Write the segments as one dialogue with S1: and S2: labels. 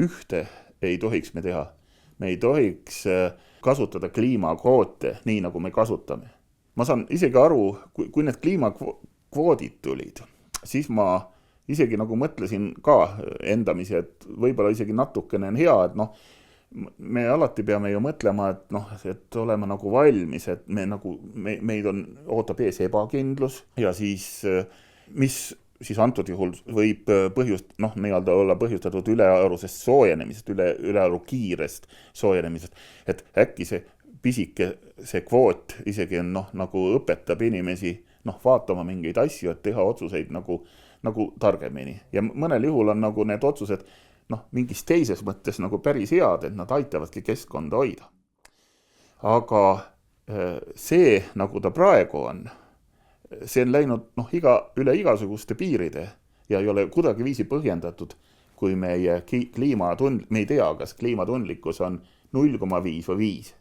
S1: ühte ei tohiks me teha. Me ei tohiks kasutada kliimakvoote nii, nagu me kasutame. Ma saan isegi aru, kui need kliimakvoodid tulid, siis ma isegi nagu mõtlesin ka endamisi, et võib-olla isegi natukene on hea, et me alati peame ju mõtlema, et olema nagu valmis, et meid ootab ees ebakindlus ja siis, mis siis antud juhul võib olla põhjustatud ülearusest soojenemisest, ülearu kiirest soojenemisest, et äkki see kvoot isegi on nagu õpetab inimesi vaatama mingeid asju, et teha otsuseid nagu targemini. Ja mõnel juhul on nagu need otsused mingis teises mõttes nagu päris head, et nad aitavadki keskkonda hoida. Aga see, nagu ta praegu on, see on läinud üle igasuguste piiride ja ei ole kuidagi viisi põhjendatud, kui meie me ei tea, kas kliimatundlikkus on 0,5 või 5.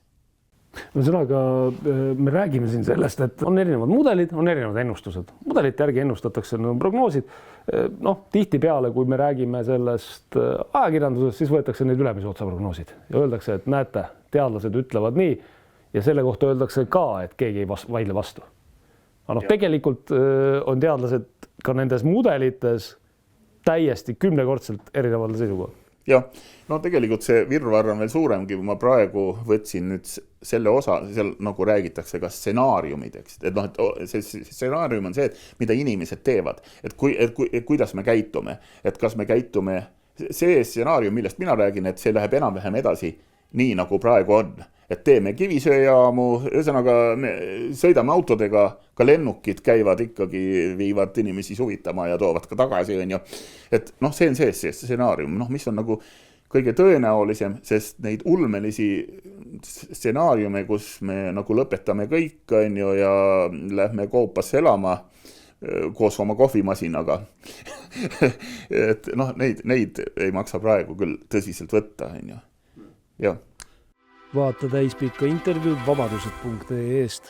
S2: Ühesõnaga, me räägime siin sellest, et on erinevad mudelid, on erinevad ennustused. Mudelite järgi ennustatakse prognoosid. Tihtipeale, kui me räägime sellest ajakirjandusest, siis võetakse need ülemise otsa prognoosid ja öeldakse, et näete, teadlased ütlevad nii ja selle kohta öeldakse ka, et keegi ei vaidle vastu. Aga tegelikult on teadlased ka nendes mudelites täiesti 10-kordselt erineval seisukohal.
S1: Ja, tegelikult see virvar on veel suuremgi, ma praegu võtsin nüüd selle osa, seal nagu räägitakse ka stsenaariumideks. See stsenaarium on see, et mida inimesed teevad, et kuidas me käitume, et kas me käitume, see stsenaarium, millest mina räägin, et see läheb enam-vähem edasi nii, nagu praegu on. Et teeme kivisööjaamu, ühesõnaga me sõidame autodega, ka lennukid käivad ikkagi, viivad inimesi suvitama ja toovad ka tagasi. Et see on see stsenaarium, mis on nagu kõige tõenäolisem, sest neid ulmelisi stsenaariume, kus me nagu lõpetame kõik ja lähme koopasse elama koos oma kohvimasinaga. Et neid ei maksa praegu küll tõsiselt võtta. Jah.
S2: Vaata täispikka intervjuud vabadused.ee-st.